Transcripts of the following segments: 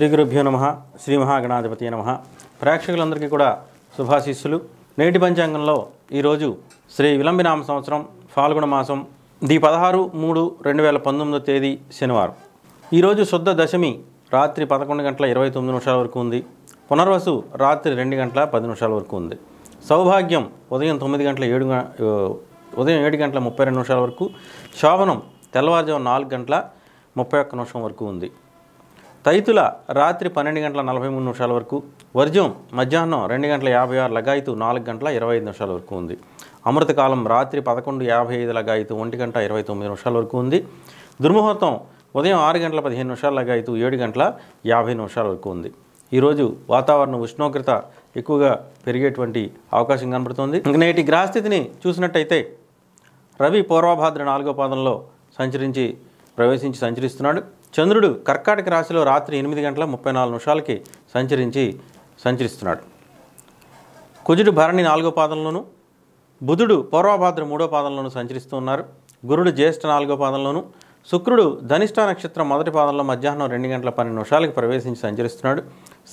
శ్రీ గురుభ్యో నమః. శ్రీ మహాగణాధిపతి నమః. ప్రేక్షకులందరికీ కూడా శుభాశీస్సులు. నేటి పంచాంగంలో ఈరోజు శ్రీ విలంబినామ సంవత్సరం ఫాల్గుణ మాసం 16/3/2019 తేదీ శనివారం. ఈరోజు శుద్ధ దశమి రాత్రి 11 గంటల 29 నిమిషాల వరకు ఉంది. పునర్వసు రాత్రి 2 గంటల 10 నిమిషాల వరకు ఉంది. సౌభాగ్యం ఉదయం 7 గంటల 32 నిమిషాల వరకు. శోభనం తెల్లవారుజాము 4 గంటల 31 నిమిషం వరకు ఉంది. తైతుల రాత్రి 12 గంటల 43 నిమిషాల వరకు. వర్జం మధ్యాహ్నం 2 గంటల 56 లగాయితు 4 గంటల 25 నిమిషాల వరకు ఉంది. అమృతకాలం రాత్రి 11:55 లగాయితు 1 గంట 29 నిమిషాల వరకు ఉంది. దుర్ముహూర్తం ఉదయం 6 గంటల 15 నిమిషాల లగాయితు 7 గంటల 50 నిమిషాల వరకు ఉంది. ఈరోజు వాతావరణం ఉష్ణోగ్రత ఎక్కువగా పెరిగేటువంటి అవకాశం కనబడుతుంది. నేటి గ్రహస్థితిని చూసినట్టయితే రవి పూర్వభాద్ర 4వ పాదంలో ప్రవేశించి సంచరిస్తున్నాడు. చంద్రుడు కర్కాటక రాశిలో రాత్రి 8 గంటల 34 నిమిషాలకి సంచరిస్తున్నాడు. కుజుడు భరణి 4వ పాదంలోను, బుధుడు పూర్వభాద్ర 3వ పాదంలోను సంచరిస్తూ ఉన్నారు. గురుడు జ్యేష్ఠ 4వ పాదంలోను, శుక్రుడు ధనిష్ట నక్షత్రం 1వ పాదంలో మధ్యాహ్నం 2 గంటల 12 నిమిషాలకి ప్రవేశించి సంచరిస్తున్నాడు.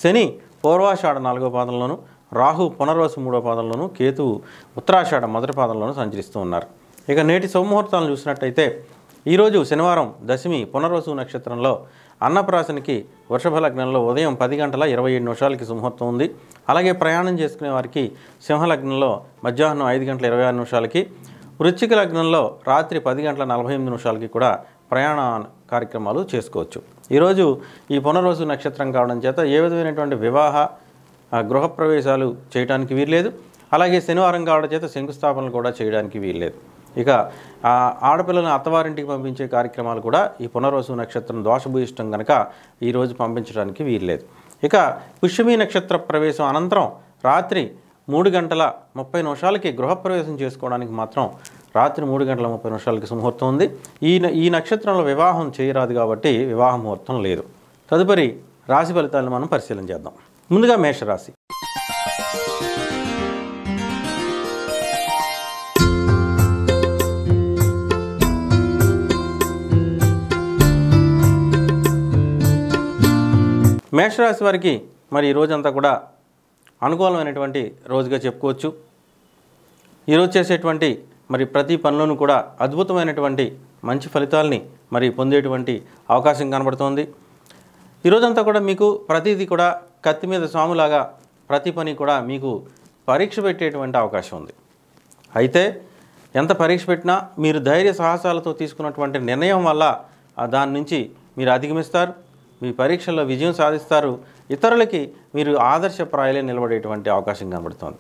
శని పూర్వాషాఢ 4వ పాదంలోను, రాహు పునర్వసు 3వ పాదంలోను, కేతువు ఉత్తరాషాఢ 1వ పాదంలోను సంచరిస్తూ ఉన్నారు. ఇక నేటి శుభముహూర్తాలను చూసినట్టయితే ఈరోజు శనివారం దశమి పునర్వసు నక్షత్రంలో అన్నప్రాసనకి వృషభ లగ్నంలో ఉదయం 10 గంటల 27 నిమిషాలకి శుభముహూర్తం ఉంది. అలాగే ప్రయాణం చేసుకునే వారికి సింహలగ్నంలో మధ్యాహ్నం 5 గంటల 26 నిమిషాలకి, వృశ్చిక లగ్నంలో రాత్రి 10 గంటల 48 నిమిషాలకి కూడా ప్రయాణ కార్యక్రమాలు చేసుకోవచ్చు. ఈరోజు ఈ పునర్వసు నక్షత్రం కావడం చేత ఏ విధమైనటువంటి వివాహ గృహప్రవేశాలు చేయడానికి వీల్లేదు. అలాగే శనివారం కావడం చేత శంకుస్థాపనలు కూడా చేయడానికి వీల్లేదు. ఇక ఆడపిల్లలను అత్తవారింటికి పంపించే కార్యక్రమాలు కూడా ఈ పునర్వసు నక్షత్రం దోషభూయిష్టం కనుక ఈరోజు పంపించడానికి వీల్లేదు. ఇక పుష్యమి నక్షత్ర ప్రవేశం అనంతరం రాత్రి 3 గంటల 30 నిమిషాలకి గృహప్రవేశం చేసుకోవడానికి మాత్రం రాత్రి 3 గంటల 30 నిమిషాలకి సుముహూర్తం ఉంది. ఈ నక్షత్రంలో వివాహం చేయరాదు కాబట్టి వివాహ ముహూర్తం లేదు. తదుపరి రాశి ఫలితాలను మనం పరిశీలన చేద్దాం. ముందుగా మేషరాశి. మేషరాశి వారికి మరి ఈ రోజంతా కూడా అనుకూలమైనటువంటి రోజుగా చెప్పుకోవచ్చు. ఈరోజు చేసేటువంటి మరి ప్రతి పనిలోనూ కూడా అద్భుతమైనటువంటి మంచి ఫలితాలని మరి పొందేటువంటి అవకాశం కనబడుతోంది. ఈరోజంతా కూడా మీకు ప్రతిదీ కూడా కత్తి మీద సాములాగా ప్రతి పని కూడా మీకు పరీక్ష పెట్టేటువంటి అవకాశం ఉంది. అయితే ఎంత పరీక్ష పెట్టినా మీరు ధైర్య సాహసాలతో తీసుకున్నటువంటి నిర్ణయం వల్ల దాని నుంచి మీరు అధిగమిస్తారు. మీ పరీక్షల్లో విజయం సాధిస్తారు. ఇతరులకి మీరు ఆదర్శప్రాయాలే నిలబడేటువంటి అవకాశం కనబడుతోంది.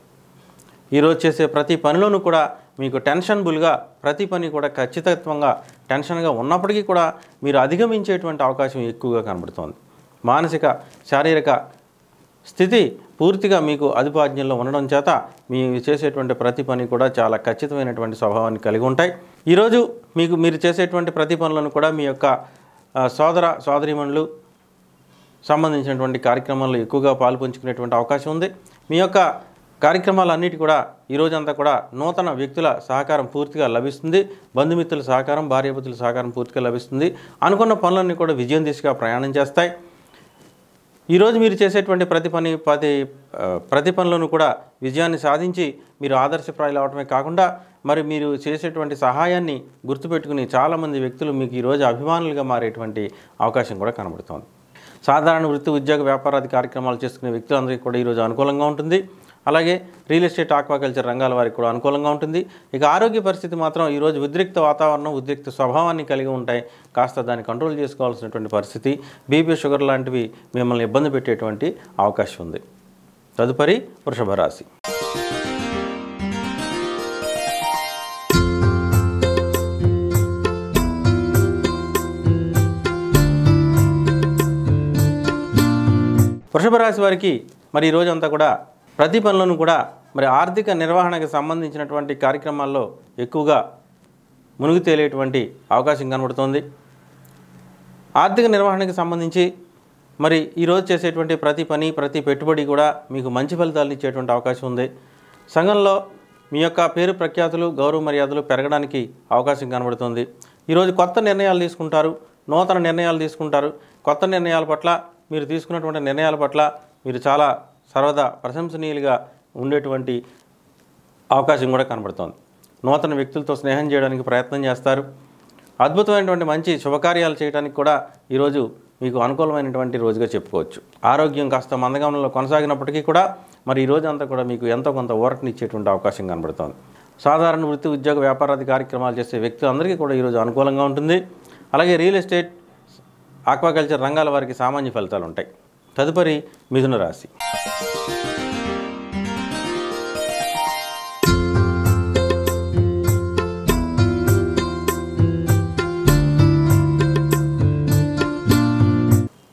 ఈరోజు చేసే ప్రతి పనిలోనూ కూడా మీకు టెన్షన్బుల్గా ప్రతి పని కూడా ఖచ్చితత్వంగా టెన్షన్గా ఉన్నప్పటికీ కూడా మీరు అధిగమించేటువంటి అవకాశం ఎక్కువగా కనబడుతోంది. మానసిక శారీరక స్థితి పూర్తిగా మీకు అదుపాజ్ఞంలో ఉండడం చేత మీరు చేసేటువంటి ప్రతి పని కూడా చాలా ఖచ్చితమైనటువంటి స్వభావాన్ని కలిగి ఉంటాయి. ఈరోజు మీరు చేసేటువంటి ప్రతి పనులను కూడా మీ యొక్క సోదరీమణులు సంబంధించినటువంటి కార్యక్రమాల్లో ఎక్కువగా పాల్పంచుకునేటువంటి అవకాశం ఉంది. మీ యొక్క కార్యక్రమాలన్నిటి కూడా ఈరోజంతా కూడా నూతన వ్యక్తుల సహకారం పూర్తిగా లభిస్తుంది. బంధుమిత్రుల సహకారం, భార్యాభర్తల సహకారం పూర్తిగా లభిస్తుంది. అనుకున్న పనులన్నీ కూడా విజయం దిశగా ప్రయాణం చేస్తాయి. ఈరోజు మీరు చేసేటువంటి ప్రతి పనులను కూడా విజయాన్ని సాధించి మీరు ఆదర్శప్రాయాలు అవడమే కాకుండా మరి మీరు చేసేటువంటి సహాయాన్ని గుర్తుపెట్టుకుని చాలామంది వ్యక్తులు మీకు ఈరోజు అభిమానులుగా మారేటువంటి అవకాశం కూడా కనబడుతోంది. సాధారణ వృత్తి, ఉద్యోగ, వ్యాపారాది కార్యక్రమాలు చేసుకునే వ్యక్తులందరికీ కూడా ఈరోజు అనుకూలంగా ఉంటుంది. అలాగే రియల్ ఎస్టేట్, ఆక్వాకల్చర్ రంగాల వారికి కూడా అనుకూలంగా ఉంటుంది. ఇక ఆరోగ్య పరిస్థితి మాత్రం ఈరోజు ఉద్రిక్త వాతావరణం, ఉద్రిక్త స్వభావాన్ని కలిగి ఉంటాయి. కాస్త దాన్ని కంట్రోల్ చేసుకోవాల్సినటువంటి పరిస్థితి, బీపీ, షుగర్ లాంటివి మిమ్మల్ని ఇబ్బంది పెట్టేటువంటి అవకాశం ఉంది. తదుపరి వృషభ రాశి. వృషభ రాశి వారికి మరి ఈరోజంతా కూడా ప్రతి పనులను కూడా మరి ఆర్థిక నిర్వహణకు సంబంధించినటువంటి కార్యక్రమాల్లో ఎక్కువగా మునిగి తేలేటువంటి అవకాశం కనబడుతోంది. ఆర్థిక నిర్వహణకు సంబంధించి మరి ఈరోజు చేసేటువంటి ప్రతి పని, ప్రతి పెట్టుబడి కూడా మీకు మంచి ఫలితాలను ఇచ్చేటువంటి అవకాశం ఉంది. సంఘంలో మీ యొక్క పేరు ప్రఖ్యాతులు, గౌరవ మర్యాదలు పెరగడానికి అవకాశం కనబడుతుంది. ఈరోజు కొత్త నిర్ణయాలు తీసుకుంటారు, నూతన నిర్ణయాలు తీసుకుంటారు. కొత్త నిర్ణయాల పట్ల మీరు తీసుకున్నటువంటి నిర్ణయాల పట్ల మీరు చాలా సర్వదా ప్రశంసనీయులుగా ఉండేటువంటి అవకాశం కూడా కనబడుతోంది. నూతన వ్యక్తులతో స్నేహం చేయడానికి ప్రయత్నం చేస్తారు. అద్భుతమైనటువంటి మంచి శుభకార్యాలు చేయడానికి కూడా ఈరోజు మీకు అనుకూలమైనటువంటి రోజుగా చెప్పుకోవచ్చు. ఆరోగ్యం కాస్త మందగమనంలో కొనసాగినప్పటికీ కూడా మరి ఈ రోజు అంతా కూడా మీకు ఎంతో కొంత ఊరటనిచ్చేటువంటి అవకాశం కనబడుతోంది. సాధారణ వృత్తి, ఉద్యోగ, వ్యాపారాది కార్యక్రమాలు చేసే వ్యక్తులందరికీ కూడా ఈరోజు అనుకూలంగా ఉంటుంది. అలాగే రియల్ ఎస్టేట్, ఆక్వాకల్చర్ రంగాల వారికి సామాన్య ఫలితాలు ఉంటాయి. తదుపరి మిథున రాశి.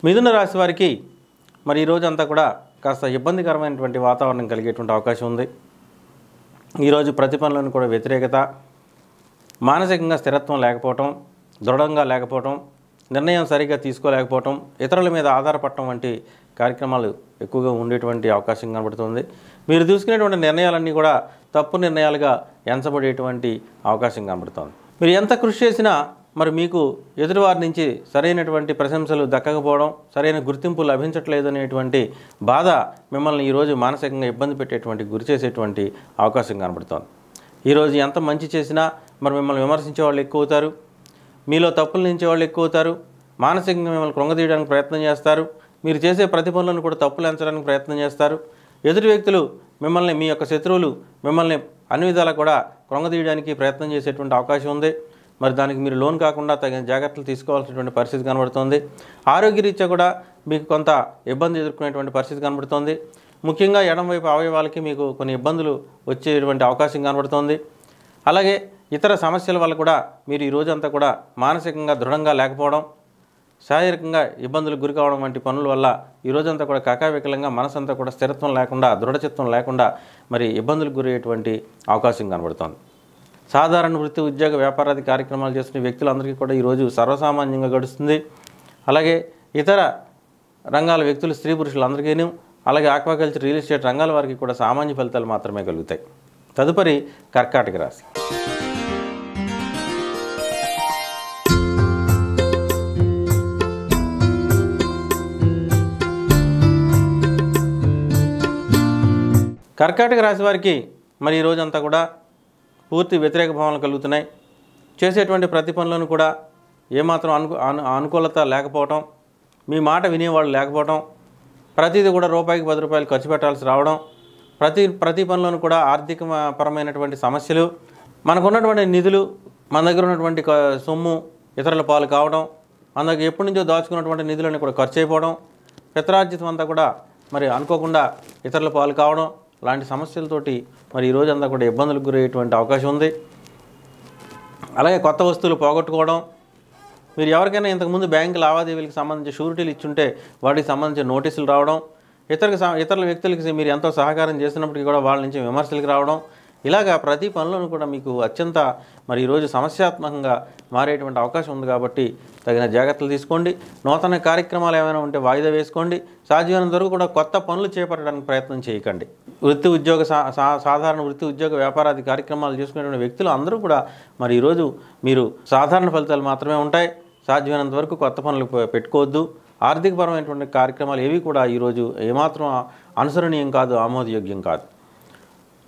మిథున రాశి వారికి మరి ఈ రోజు అంతా కూడా కాస్త ఇబ్బందికరమైనటువంటి వాతావరణం కలిగేటువంటి అవకాశం ఉంది. ఈరోజు ప్రతి పనులను కూడా వ్యతిరేకత, మానసికంగా స్థిరత్వం లేకపోవటం, దృఢంగా లేకపోవటం, నిర్ణయం సరిగ్గా తీసుకోలేకపోవటం, ఇతరుల మీద ఆధారపడటం వంటి కార్యక్రమాలు ఎక్కువగా ఉండేటువంటి అవకాశం కనబడుతుంది. మీరు తీసుకునేటువంటి నిర్ణయాలన్నీ కూడా తప్పు నిర్ణయాలుగా ఎంచబడేటువంటి అవకాశం కనబడుతుంది. మీరు ఎంత కృషి చేసినా మరి మీకు ఎదుటివారి నుంచి సరైనటువంటి ప్రశంసలు దక్కకపోవడం, సరైన గుర్తింపు లభించట్లేదు అనేటువంటి బాధ మిమ్మల్ని ఈరోజు మానసికంగా ఇబ్బంది పెట్టేటువంటి గురి చేసేటువంటి అవకాశం కనబడుతోంది. ఈరోజు ఎంత మంచి చేసినా మరి మిమ్మల్ని విమర్శించే వాళ్ళు ఎక్కువ అవుతారు, మీలో తప్పులు నించే వాళ్ళు ఎక్కువ అవుతారు, మానసికంగా మిమ్మల్ని కృంగదీయడానికి ప్రయత్నం చేస్తారు. మీరు చేసే ప్రతి పనులను కూడా తప్పులు ఎంచడానికి ప్రయత్నం చేస్తారు. ఎదుటి వ్యక్తులు మిమ్మల్ని, మీ యొక్క శత్రువులు మిమ్మల్ని అన్ని విధాలా కూడా కృంగదీయడానికి ప్రయత్నం చేసేటువంటి అవకాశం ఉంది. మరి దానికి మీరు లోన్ కాకుండా తగిన జాగ్రత్తలు తీసుకోవాల్సినటువంటి పరిస్థితి కనబడుతుంది. ఆరోగ్యరీత్యా కూడా మీకు కొంత ఇబ్బంది ఎదుర్కొనేటువంటి పరిస్థితి కనబడుతుంది. ముఖ్యంగా ఎడమవైపు అవయవాలకి మీకు కొన్ని ఇబ్బందులు వచ్చేటువంటి అవకాశం కనబడుతుంది. అలాగే ఇతర సమస్యల వల్ల కూడా మీరు ఈ రోజంతా కూడా మానసికంగా దృఢంగా లేకపోవడం, శారీరకంగా ఇబ్బందులకు గురి కావడం వంటి పనుల వల్ల ఈ రోజంతా కూడా కకావికలంగా మనసంతా కూడా స్థిరత్వం లేకుండా, దృఢచిత్తం లేకుండా మరి ఇబ్బందులకు గురయ్యేటువంటి అవకాశం కనబడుతుంది. సాధారణ వృత్తి, ఉద్యోగ, వ్యాపారాది కార్యక్రమాలు చేస్తున్న వ్యక్తులందరికీ కూడా ఈరోజు సర్వసామాన్యంగా గడుస్తుంది. అలాగే ఇతర రంగాల వ్యక్తులు, స్త్రీ పురుషులందరికీను, అలాగే ఆక్వాకల్చర్, రియల్ ఎస్టేట్ రంగాల వారికి కూడా సామాన్య ఫలితాలు మాత్రమే కలుగుతాయి. తదుపరి కర్కాటక రాశి. కర్కాటక రాశి వారికి మరి ఈ రోజంతా కూడా పూర్తి వ్యతిరేక భావనలు కలుగుతున్నాయి. చేసేటువంటి ప్రతి పనులను కూడా ఏమాత్రం అనుకూలత లేకపోవటం, మీ మాట వినేవాళ్ళు లేకపోవటం, ప్రతిదీ కూడా రూపాయికి 10 రూపాయలు ఖర్చు పెట్టాల్సి రావడం, ప్రతి పనులను కూడా ఆర్థిక పరమైనటువంటి సమస్యలు, మనకున్నటువంటి నిధులు, మన దగ్గర ఉన్నటువంటి సొమ్ము ఇతరుల పాలు కావడం, మన దగ్గర ఎప్పటి నుంచో దాచుకున్నటువంటి నిధులన్నీ కూడా ఖర్చు అయిపోవడం, పిత్రార్జితం అంతా కూడా మరి అనుకోకుండా ఇతరుల పాలు కావడం లాంటి సమస్యలతోటి మరి ఈ రోజంతా కూడా ఇబ్బందులకు గురయ్యేటువంటి అవకాశం ఉంది. అలాగే కొత్త వస్తువులు పోగొట్టుకోవడం, మీరు ఎవరికైనా ఇంతకుముందు బ్యాంకు లావాదేవీలకు సంబంధించి షూరిటీలు ఇచ్చుంటే వాటికి సంబంధించిన నోటీసులు రావడం, ఇతరుల వ్యక్తులకి మీరు ఎంతో సహకారం చేసినప్పటికీ కూడా వాళ్ళ నుంచి విమర్శలకు రావడం, ఇలాగా ప్రతి పనులను కూడా మీకు అత్యంత మరి ఈరోజు సమస్యాత్మకంగా మారేటువంటి అవకాశం ఉంది. కాబట్టి తగిన జాగ్రత్తలు తీసుకోండి. నూతన కార్యక్రమాలు ఏమైనా ఉంటే వాయిదా వేసుకోండి. సాధ్యమైనంత వరకు కూడా కొత్త పనులు చేపట్టడానికి ప్రయత్నం చేయకండి. వృత్తి, ఉద్యోగ, సాధారణ వృత్తి, ఉద్యోగ, వ్యాపారాది కార్యక్రమాలు చేసుకునేటువంటి వ్యక్తులు అందరూ కూడా మరి ఈరోజు మీరు సాధారణ ఫలితాలు మాత్రమే ఉంటాయి. సాధ్యమైనంత వరకు కొత్త పనులు పెట్టుకోవద్దు. ఆర్థికపరమైనటువంటి కార్యక్రమాలు ఏవి కూడా ఈరోజు ఏమాత్రం అనుసరణీయం కాదు, ఆమోదయోగ్యం కాదు.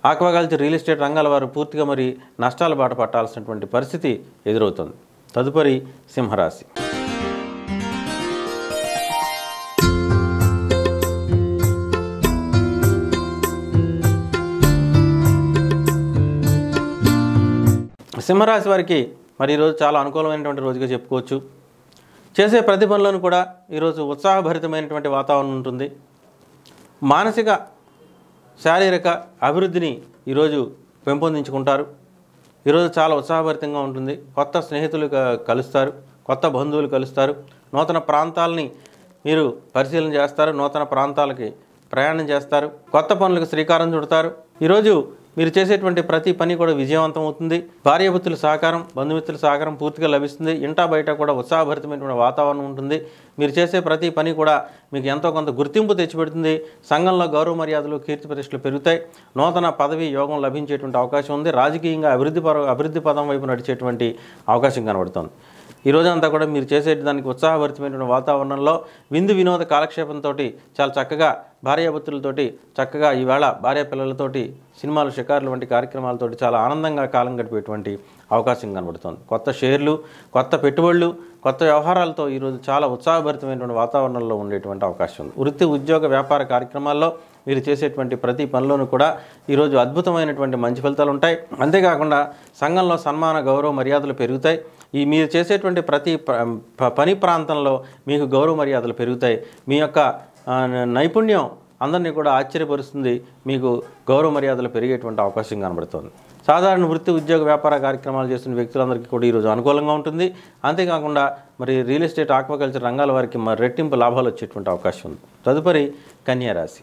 ఆక్వాకల్చర్, రియల్ ఎస్టేట్ రంగాల వారు పూర్తిగా మరి నష్టాల బాట పట్టాల్సినటువంటి పరిస్థితి ఎదురవుతుంది. తదుపరి సింహరాశి. సింహరాశి వారికి మరి ఈరోజు చాలా అనుకూలమైనటువంటి రోజుగా చెప్పుకోవచ్చు. చేసే ప్రతి పనులను కూడా ఈరోజు ఉత్సాహభరితమైనటువంటి వాతావరణం ఉంటుంది. మానసిక, శారీరక అభివృద్ధిని ఈరోజు పెంపొందించుకుంటారు. ఈరోజు చాలా ఉత్సాహభరితంగా ఉంటుంది. కొత్త స్నేహితులు కలుస్తారు, కొత్త బంధువులు కలుస్తారు, నూతన ప్రాంతాలని మీరు పరిశీలన చేస్తారు, నూతన ప్రాంతాలకి ప్రయాణం చేస్తారు, కొత్త పనులకు శ్రీకారం చుడతారు. ఈరోజు మీరు చేసేటువంటి ప్రతి పని కూడా విజయవంతం అవుతుంది. భార్యాభర్తల సహకారం, బంధుమిత్రుల సహకారం పూర్తిగా లభిస్తుంది. ఇంటా బయట కూడా ఉత్సాహభరితమైనటువంటి వాతావరణం ఉంటుంది. మీరు చేసే ప్రతి పని కూడా మీకు ఎంతో కొంత గుర్తింపు తెచ్చిపెడుతుంది. సంఘంలో గౌరవ మర్యాదలు, కీర్తి ప్రతిష్టలు పెరుగుతాయి. నూతన పదవి యోగం లభించేటువంటి అవకాశం ఉంది. రాజకీయంగా అభివృద్ధి పదం వైపు నడిచేటువంటి అవకాశం కనబడుతుంది. ఈ రోజంతా కూడా మీరు చేసే దానికి ఉత్సాహభరితమైనటువంటి వాతావరణంలో విందు వినోద కాలక్షేపంతో చాలా చక్కగా భార్యాభర్తలతోటి చక్కగా ఈవేళ భార్య పిల్లలతోటి సినిమాలు షికారులు వంటి కార్యక్రమాలతోటి చాలా ఆనందంగా కాలం గడిపేటువంటి అవకాశం కనబడుతుంది. కొత్త షేర్లు, కొత్త పెట్టుబడులు, కొత్త వ్యవహారాలతో ఈరోజు చాలా ఉత్సాహభరితమైనటువంటి వాతావరణంలో ఉండేటువంటి అవకాశం ఉంది. వృత్తి ఉద్యోగ వ్యాపార కార్యక్రమాల్లో మీరు చేసేటువంటి ప్రతి పనిలోనూ కూడా ఈరోజు అద్భుతమైనటువంటి మంచి ఫలితాలు ఉంటాయి. అంతేకాకుండా సంఘంలో సన్మాన గౌరవ మర్యాదలు పెరుగుతాయి. మీరు చేసేటువంటి ప్రతి పని ప్రాంతంలో మీకు గౌరవ మర్యాదలు పెరుగుతాయి. మీ యొక్క నైపుణ్యం అందరినీ కూడా ఆశ్చర్యపరుస్తుంది. మీకు గౌరవ మర్యాదలు పెరిగేటువంటి అవకాశం కనబడుతుంది. సాధారణ వృత్తి ఉద్యోగ వ్యాపార కార్యక్రమాలు చేస్తున్న వ్యక్తులందరికీ కూడా ఈరోజు అనుకూలంగా ఉంటుంది. అంతేకాకుండా మరి రియల్ ఎస్టేట్, ఆక్వాకల్చర్ రంగాల వారికి మరి రెట్టింపు లాభాలు వచ్చేటువంటి అవకాశం ఉంది. తదుపరి కన్యా రాశి.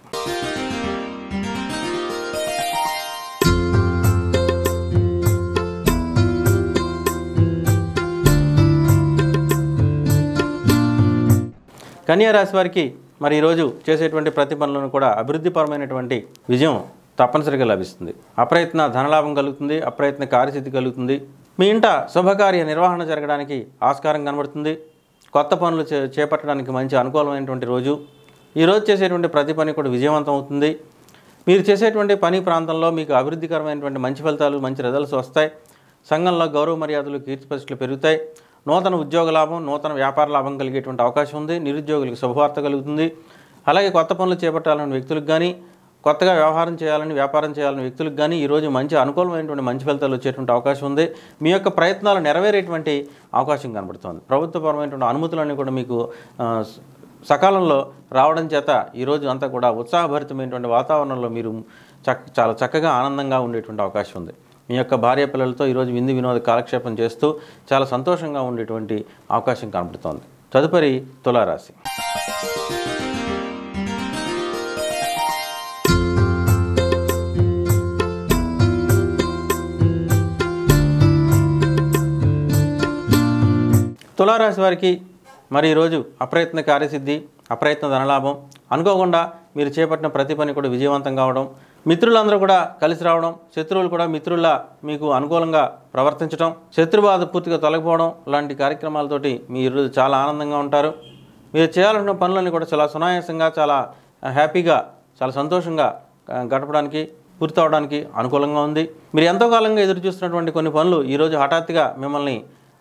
కన్యా రాశి వారికి మరి ఈరోజు చేసేటువంటి ప్రతి పనులను కూడా అభివృద్ధిపరమైనటువంటి విజయం తప్పనిసరిగా లభిస్తుంది. అప్రయత్న ధనలాభం కలుగుతుంది, అప్రయత్న కార్యసిద్ధి కలుగుతుంది. మీ ఇంట శుభకార్య నిర్వహణ జరగడానికి ఆస్కారం కనబడుతుంది. కొత్త పనులు చేపట్టడానికి మంచి అనుకూలమైనటువంటి రోజు. ఈరోజు చేసేటువంటి ప్రతి పని కూడా విజయవంతం అవుతుంది. మీరు చేసేటువంటి పని ప్రాంతంలో మీకు అభివృద్ధికరమైనటువంటి మంచి ఫలితాలు, మంచి రిజల్ట్స్ వస్తాయి. సంఘంలో గౌరవ మర్యాదలు, కీర్తి ప్రతిష్టలు పెరుగుతాయి. నూతన ఉద్యోగ లాభం, నూతన వ్యాపార లాభం కలిగేటువంటి అవకాశం ఉంది. నిరుద్యోగులకు శుభవార్త కలుగుతుంది. అలాగే కొత్త పనులు చేపట్టాలని వ్యక్తులకు కానీ, కొత్తగా వ్యవహారం చేయాలని, వ్యాపారం చేయాలని వ్యక్తులకు కానీ ఈరోజు మంచి అనుకూలమైనటువంటి మంచి ఫలితాలు వచ్చేటువంటి అవకాశం ఉంది. మీ యొక్క ప్రయత్నాలు నెరవేరేటువంటి అవకాశం కనబడుతుంది. ప్రభుత్వపరమైనటువంటి అనుమతులన్నీ కూడా మీకు సకాలంలో రావడం చేత ఈరోజు అంతా కూడా ఉత్సాహభరితమైనటువంటి వాతావరణంలో మీరు చాలా చక్కగా ఆనందంగా ఉండేటువంటి అవకాశం ఉంది. మీ యొక్క భార్య పిల్లలతో ఈరోజు విందు వినోద కాలక్షేపం చేస్తూ చాలా సంతోషంగా ఉండేటువంటి అవకాశం కనబడుతోంది. తదుపరి తులారాశి. తులారాశి వారికి మరి ఈరోజు అప్రయత్న కార్యసిద్ధి, అప్రయత్న ధనలాభం, అనుకోకుండా మీరు చేపట్టిన ప్రతి పని కూడా విజయవంతం కావడం, మిత్రులందరూ కూడా కలిసి రావడం, శత్రువులు కూడా మిత్రుల్లా మీకు అనుకూలంగా ప్రవర్తించడం, శత్రుబాధ పూర్తిగా తొలగిపోవడం లాంటి కార్యక్రమాలతోటి మీరు చాలా ఆనందంగా ఉంటారు. మీరు చేయాలనుకున్న పనులన్నీ కూడా చాలా సునాయాసంగా, చాలా హ్యాపీగా, చాలా సంతోషంగా గడపడానికి, పూర్తి అవడానికి అనుకూలంగా ఉంది. మీరు ఎంతో కాలంగా ఎదురు చూస్తున్నటువంటి కొన్ని పనులు ఈరోజు హఠాత్తుగా మిమ్మల్ని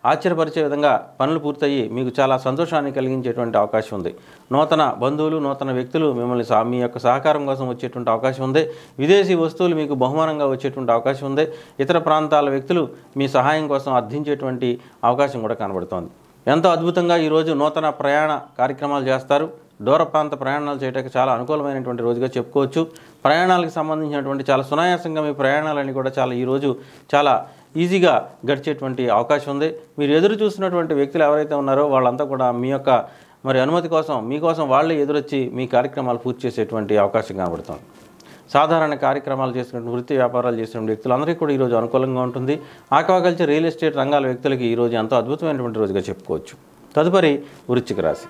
ఆశ్చర్యపరిచే విధంగా పనులు పూర్తయ్యి మీకు చాలా సంతోషాన్ని కలిగించేటువంటి అవకాశం ఉంది. నూతన బంధువులు, నూతన వ్యక్తులు మిమ్మల్ని మీ యొక్క సహకారం కోసం వచ్చేటువంటి అవకాశం ఉంది. విదేశీ వస్తువులు మీకు బహుమానంగా వచ్చేటువంటి అవకాశం ఉంది. ఇతర ప్రాంతాల వ్యక్తులు మీ సహాయం కోసం అర్థించేటువంటి అవకాశం కూడా కనబడుతోంది. ఎంతో అద్భుతంగా ఈరోజు నూతన ప్రయాణ కార్యక్రమాలు చేస్తారు. దూర ప్రాంత ప్రయాణాలు చేయడానికి చాలా అనుకూలమైనటువంటి రోజుగా చెప్పుకోవచ్చు. ప్రయాణాలకు సంబంధించినటువంటి చాలా సునాయాసంగా మీ ప్రయాణాలన్నీ కూడా ఈరోజు చాలా ఈజీగా గడిచేటువంటి అవకాశం ఉంది. మీరు ఎదురు చూస్తున్నటువంటి వ్యక్తులు ఎవరైతే ఉన్నారో వాళ్ళంతా కూడా మీ యొక్క మరి అనుమతి కోసం, మీకోసం వాళ్ళే ఎదురొచ్చి మీ కార్యక్రమాలు పూర్తి చేసేటువంటి అవకాశం కనబడుతుంది. సాధారణ కార్యక్రమాలు చేస్తున్న వృత్తి వ్యాపారాలు చేస్తున్న వ్యక్తులందరికీ కూడా ఈరోజు అనుకూలంగా ఉంటుంది. ఆక్వాకల్చర్, రియల్ ఎస్టేట్ రంగాల వ్యక్తులకి ఈరోజు ఎంతో అద్భుతమైనటువంటి రోజుగా చెప్పుకోవచ్చు. తదుపరి వృశ్చిక రాశి.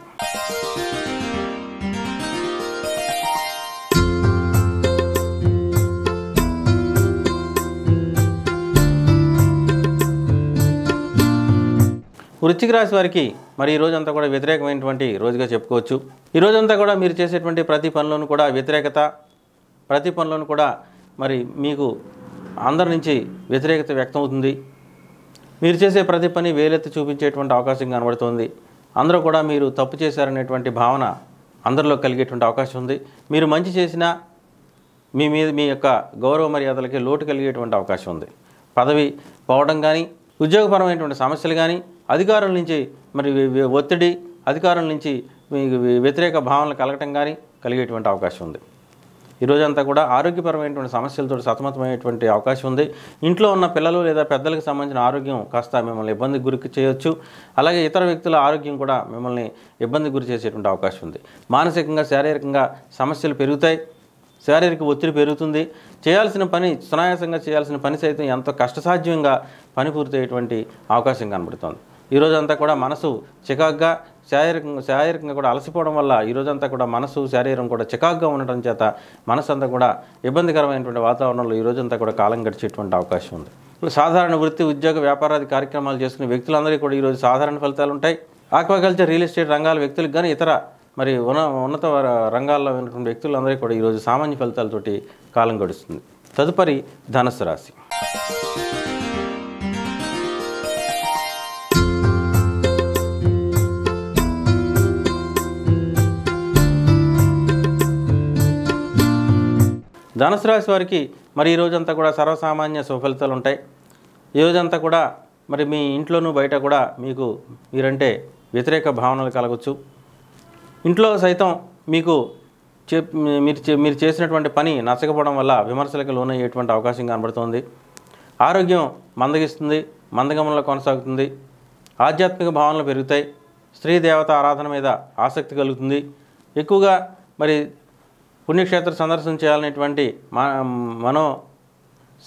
వృశ్చిక రాశి వారికి మరి ఈ రోజంతా కూడా వ్యతిరేకమైనటువంటి రోజుగా చెప్పుకోవచ్చు. ఈ రోజంతా కూడా మీరు చేసేటువంటి ప్రతి పనిలోనూ కూడా వ్యతిరేకత, ప్రతి పనిలోనూ కూడా మరి మీకు అందరి నుంచి వ్యతిరేకత వ్యక్తం అవుతుంది. మీరు చేసే ప్రతి పని వేలెత్తి చూపించేటువంటి అవకాశం కనబడుతుంది. అందరూ కూడా మీరు తప్పు చేశారనేటువంటి భావన అందరిలో కలిగేటువంటి అవకాశం ఉంది. మీరు మంచి చేసినా మీ యొక్క గౌరవ మర్యాదలకి లోటు కలిగేటువంటి అవకాశం ఉంది. పదవి పోవడం కానీ, ఉద్యోగపరమైనటువంటి సమస్యలు కానీ, అధికారుల నుంచి మరి ఒత్తిడి, అధికారుల నుంచి మీకు వ్యతిరేక భావనలు కలగటం కానీ కలిగేటువంటి అవకాశం ఉంది. ఈరోజంతా కూడా ఆరోగ్యపరమైనటువంటి సమస్యలతో సతమతమయ్యేటువంటి అవకాశం ఉంది. ఇంట్లో ఉన్న పిల్లలు లేదా పెద్దలకు సంబంధించిన ఆరోగ్యం కాస్త మిమ్మల్ని ఇబ్బందికి గురి చేయొచ్చు. అలాగే ఇతర వ్యక్తుల ఆరోగ్యం కూడా మిమ్మల్ని ఇబ్బందికి గురి చేసేటువంటి అవకాశం ఉంది. మానసికంగా, శారీరకంగా సమస్యలు పెరుగుతాయి. శారీరక ఒత్తిడి పెరుగుతుంది. చేయాల్సిన పని, సునాయాసంగా చేయాల్సిన పని సైతం ఎంతో కష్టసాధ్యంగా పని పూర్తయ్యేటువంటి అవకాశం కనబడుతుంది. ఈరోజంతా కూడా మనసు చికాగ్గా, శారీరకంగా కూడా అలసిపోవడం వల్ల ఈరోజంతా కూడా మనసు, శరీరం కూడా చికాగ్గా ఉండటం చేత మనసు అంతా కూడా ఇబ్బందికరమైనటువంటి వాతావరణంలో ఈరోజంతా కూడా కాలం గడిచేటువంటి అవకాశం ఉంది. సాధారణ వృత్తి ఉద్యోగ వ్యాపారాది కార్యక్రమాలు చేసుకునే వ్యక్తులందరికీ కూడా ఈరోజు సాధారణ ఫలితాలు ఉంటాయి. ఆక్వాకల్చర్, రియల్ ఎస్టేట్ రంగాల వ్యక్తులకు కానీ ఇతర మరి ఉన్నత రంగాల్లో ఉన్నటువంటి వ్యక్తులందరికీ కూడా ఈరోజు సామాన్య ఫలితాలతోటి కాలం గడుస్తుంది. తదుపరి ధనుస్సు రాశి. ధనుసు రాశి వారికి మరి ఈ రోజంతా కూడా సర్వసామాన్య సుఫలితాలు ఉంటాయి. ఈ రోజంతా కూడా మరి మీ ఇంట్లోనూ బయట కూడా మీరంటే వ్యతిరేక భావనలు కలగవచ్చు. ఇంట్లో సైతం మీకు మీరు చేసినటువంటి పని నచ్చకపోవడం వల్ల విమర్శలకు లోనయ్యేటువంటి అవకాశం కనబడుతోంది. ఆరోగ్యం మందగిస్తుంది, మందగమనంలో కొనసాగుతుంది. ఆధ్యాత్మిక భావనలు పెరుగుతాయి. స్త్రీ దేవత ఆరాధన మీద ఆసక్తి కలుగుతుంది. ఎక్కువగా మరి పుణ్యక్షేత్ర సందర్శన చేయాలనేటువంటి మనో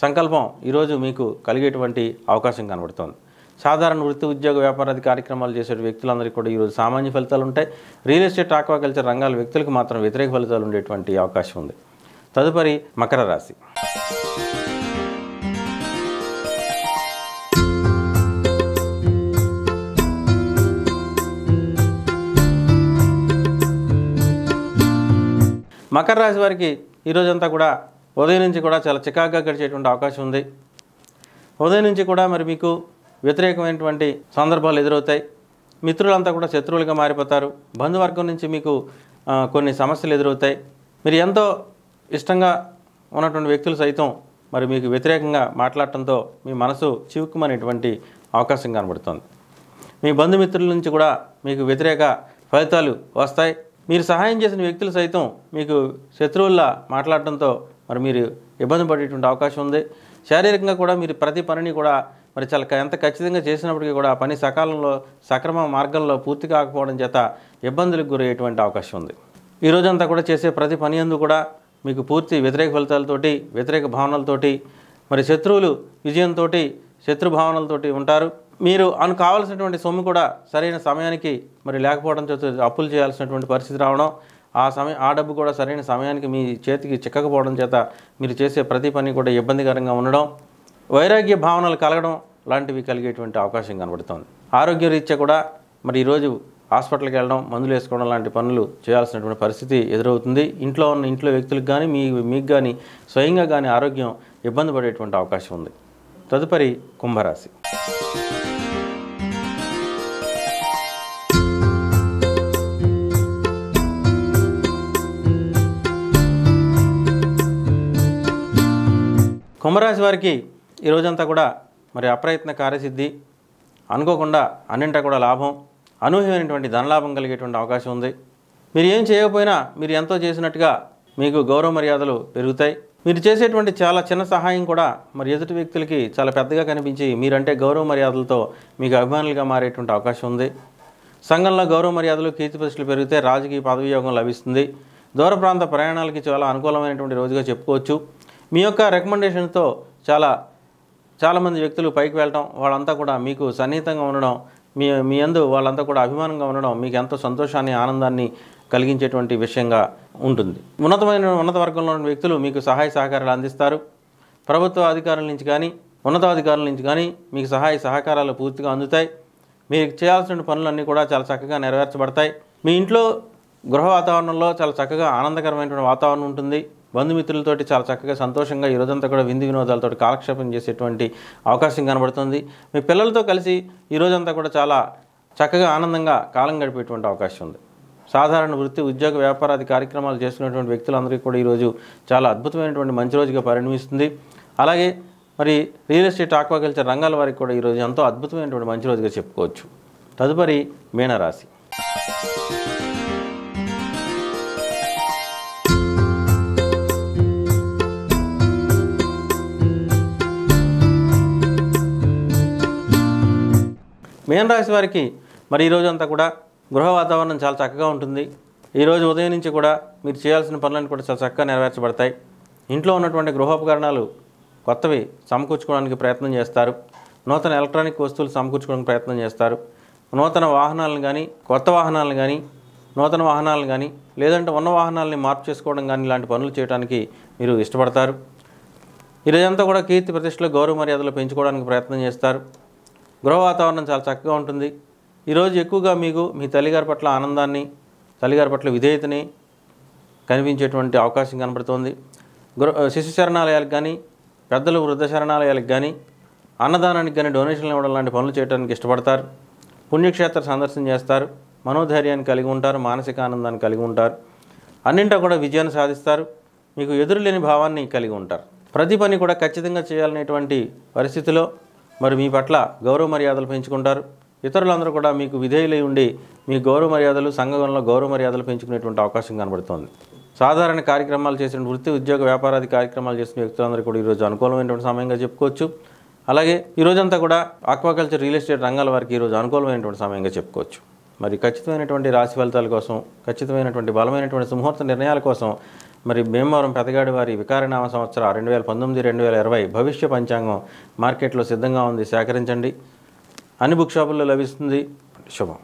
సంకల్పం ఈరోజు మీకు కలిగేటువంటి అవకాశం కనబడుతోంది. సాధారణ వృత్తి ఉద్యోగ వ్యాపారాది కార్యక్రమాలు చేసే వ్యక్తులందరికీ కూడా ఈరోజు సామాన్య ఫలితాలు ఉంటాయి. రియల్ ఎస్టేట్, ఆక్వాకల్చర్ రంగాల వ్యక్తులకు మాత్రం వ్యతిరేక ఫలితాలు ఉండేటువంటి అవకాశం ఉంది. తదుపరి మకర రాశి. మకర రాశి వారికి ఈరోజంతా కూడా ఉదయం నుంచి కూడా చాలా చికాకుగా గడిచేటువంటి అవకాశం ఉంది. ఉదయం నుంచి కూడా మరి మీకు వ్యతిరేకమైనటువంటి సందర్భాలు ఎదురవుతాయి. మిత్రులంతా కూడా శత్రువులుగా మారిపోతారు. బంధువర్గం నుంచి మీకు కొన్ని సమస్యలు ఎదురవుతాయి. మీరు ఎంతో ఇష్టంగా ఉన్నటువంటి వ్యక్తులు సైతం మరి మీకు వ్యతిరేకంగా మాట్లాడటంతో మీ మనసు చివుక్కుమనేటువంటి అవకాశం కనబడుతుంది. మీ బంధుమిత్రుల నుంచి కూడా మీకు వ్యతిరేక ఫలితాలు వస్తాయి. మీరు సహాయం చేసిన వ్యక్తులు సైతం మీకు శత్రువుల్లా మాట్లాడటంతో మరి మీరు ఇబ్బంది పడేటువంటి అవకాశం ఉంది. శారీరకంగా కూడా మీరు ప్రతి పనిని కూడా మరి చాలా ఎంత ఖచ్చితంగా చేసినప్పటికీ కూడా పని సకాలంలో సక్రమ మార్గంలో పూర్తి కాకపోవడం చేత ఇబ్బందులకు గురయ్యేటువంటి అవకాశం ఉంది. ఈ రోజంతా కూడా చేసే ప్రతి పని యందు కూడా మీకు పూర్తి వ్యతిరేక ఫలితాలతోటి, వ్యతిరేక భావనలతోటి, మరి శత్రువులు విజయంతో శత్రు భావనలతోటి ఉంటారు. మీరు కావాల్సినటువంటి సొమ్ము కూడా సరైన సమయానికి మరి లేకపోవడం చేత అప్పులు చేయాల్సినటువంటి పరిస్థితి రావడం, ఆ డబ్బు కూడా సరైన సమయానికి మీ చేతికి చిక్కకపోవడం చేత మీరు చేసే ప్రతి పని కూడా ఇబ్బందికరంగా ఉండడం, వైరాగ్య భావనలు కలగడం లాంటివి కలిగేటువంటి అవకాశం కనబడుతోంది. ఆరోగ్య రీత్యా కూడా మరి ఈరోజు హాస్పిటల్కి వెళ్ళడం, మందులు వేసుకోవడం లాంటి పనులు చేయాల్సినటువంటి పరిస్థితి ఎదురవుతుంది. ఇంట్లో వ్యక్తులకు కానీ మీకు కానీ స్వయంగా కానీ ఆరోగ్యం ఇబ్బంది పడేటువంటి అవకాశం ఉంది. తదుపరి కుంభరాశి. కుంభరాశి వారికి ఈ రోజంతా కూడా మరి అప్రయత్న కార్యసిద్ధి, అనుకోకుండా అన్నింటా కూడా లాభం, అనూహ్యమైనటువంటి ధనలాభం కలిగేటువంటి అవకాశం ఉంది. మీరు ఏం చేయకపోయినా మీరు ఎంతో చేసినట్టుగా మీకు గౌరవ మర్యాదలు పెరుగుతాయి. మీరు చేసేటువంటి చాలా చిన్న సహాయం కూడా మరి ఎదుటి వ్యక్తులకి చాలా పెద్దగా కనిపించి మీరంటే గౌరవ మర్యాదలతో మీకు అభిమానులుగా మారేటువంటి అవకాశం ఉంది. సంఘంలో గౌరవ మర్యాదలు, కీర్తి ప్రతిష్టలు పెరిగితే రాజకీయ పదవి యోగం లభిస్తుంది. దూర ప్రాంత ప్రయాణాలకి చాలా అనుకూలమైనటువంటి రోజుగా చెప్పుకోవచ్చు. మీ యొక్క రికమెండేషన్తో చాలామంది వ్యక్తులు పైకి వెళ్ళడం, వాళ్ళంతా కూడా మీకు సన్నిహితంగా ఉండడం, మీ యందు వాళ్ళంతా కూడా అభిమానంగా ఉండడం మీకు ఎంతో సంతోషాన్ని, ఆనందాన్ని కలిగించేటువంటి విషయంగా ఉంటుంది. ఉన్నత వర్గంలో ఉన్న వ్యక్తులు మీకు సహాయ సహకారాలు అందిస్తారు. ప్రభుత్వ అధికారుల నుంచి కానీ, ఉన్నతాధికారుల నుంచి కానీ మీకు సహాయ సహకారాలు పూర్తిగా అందుతాయి. మీరు చేయాల్సిన పనులన్నీ కూడా చాలా చక్కగా నెరవేర్చబడతాయి. మీ ఇంట్లో గృహ వాతావరణంలో చాలా చక్కగా ఆనందకరమైనటువంటి వాతావరణం ఉంటుంది. బంధుమిత్రులతోటి చాలా చక్కగా సంతోషంగా ఈ రోజంతా కూడా విందు వినోదాలతో కాలక్షేపం చేసేటువంటి అవకాశం కనబడుతుంది. మీ పిల్లలతో కలిసి ఈ రోజంతా కూడా చాలా చక్కగా ఆనందంగా కాలం గడిపేటువంటి అవకాశం ఉంది. సాధారణ వృత్తి ఉద్యోగ వ్యాపారాది కార్యక్రమాలు చేస్తున్నటువంటి వ్యక్తులందరికీ కూడా ఈరోజు చాలా అద్భుతమైనటువంటి మంచి రోజుగా పరిణమిస్తుంది. అలాగే మరి రియల్ ఎస్టేట్, ఆక్వాకల్చర్ రంగాల వారికి కూడా ఈరోజు ఎంతో అద్భుతమైనటువంటి మంచి రోజుగా చెప్పుకోవచ్చు. తదుపరి మీనరాశి. మీనరాశి వారికి మరి ఈరోజంతా కూడా గృహ వాతావరణం చాలా చక్కగా ఉంటుంది. ఈరోజు ఉదయం నుంచి కూడా మీరు చేయాల్సిన పనులన్నీ కూడా చాలా చక్కగా నెరవేర్చబడతాయి. ఇంట్లో ఉన్నటువంటి గృహోపకరణాలు కొత్తవి సమకూర్చుకోవడానికి ప్రయత్నం చేస్తారు. నూతన ఎలక్ట్రానిక్ వస్తువులు సమకూర్చుకోవడానికి ప్రయత్నం చేస్తారు. నూతన వాహనాలను కానీ, కొత్త వాహనాలను కానీ, నూతన వాహనాలను కానీ, లేదంటే ఉన్న వాహనాలని మార్పు చేసుకోవడం కానీ ఇలాంటి పనులు చేయడానికి మీరు ఇష్టపడతారు. ఈరోజంతా కూడా కీర్తి ప్రతిష్టలు గౌరవ మర్యాదలు పెంచుకోవడానికి ప్రయత్నం చేస్తారు. గృహ వాతావరణం చాలా చక్కగా ఉంటుంది. ఈరోజు ఎక్కువగా మీకు మీ తల్లిగారి పట్ల ఆనందాన్ని, తల్లిగారి పట్ల విధేయతని కనిపించేటువంటి అవకాశం కనబడుతోంది. శిశు శరణాలయాలకు కానీ, పెద్దలు వృద్ధ శరణాలయాలకు కానీ, అన్నదానానికి కానీ డొనేషన్లు ఇవ్వడం లాంటి పనులు చేయడానికి ఇష్టపడతారు. పుణ్యక్షేత్ర సందర్శన చేస్తారు. మనోధైర్యాన్ని కలిగి ఉంటారు. మానసిక ఆనందాన్ని కలిగి ఉంటారు. అన్నింటా కూడా విజయాన్ని సాధిస్తారు. మీకు ఎదురులేని భావాన్ని కలిగి ఉంటారు. ప్రతి పని కూడా ఖచ్చితంగా చేయాలనేటువంటి పరిస్థితిలో మరి మీ పట్ల గౌరవ మర్యాదలు పెంచుకుంటారు. ఇతరులందరూ కూడా మీకు విధేయులై ఉండి మీ గౌరవ మర్యాదలు, సంఘంలో గౌరవ మర్యాదలు పెంచుకునేటువంటి అవకాశం కనబడుతోంది. సాధారణ కార్యక్రమాలు చేసిన వృత్తి, ఉద్యోగ, వ్యాపారాది కార్యక్రమాలు చేసిన వ్యక్తులందరూ కూడా ఈరోజు అనుకూలమైనటువంటి సమయంగా చెప్పుకోవచ్చు. అలాగే ఈరోజంతా కూడా ఆక్వాకల్చర్, రియల్ ఎస్టేట్ రంగాల వారికి ఈరోజు అనుకూలమైనటువంటి సమయంగా చెప్పుకోవచ్చు. మరి ఖచ్చితమైనటువంటి రాశి ఫలితాల కోసం, ఖచ్చితమైనటువంటి బలమైనటువంటి సుముహూర్త నిర్ణయాల కోసం మరి భీమవరం పెదగాడి వారి వికారనామ సంవత్సర 2019-2020 భవిష్య పంచాంగం మార్కెట్లో సిద్ధంగా ఉంది. సేకరించండి. అన్ని బుక్ షాపుల్లో లభిస్తుంది. శుభం.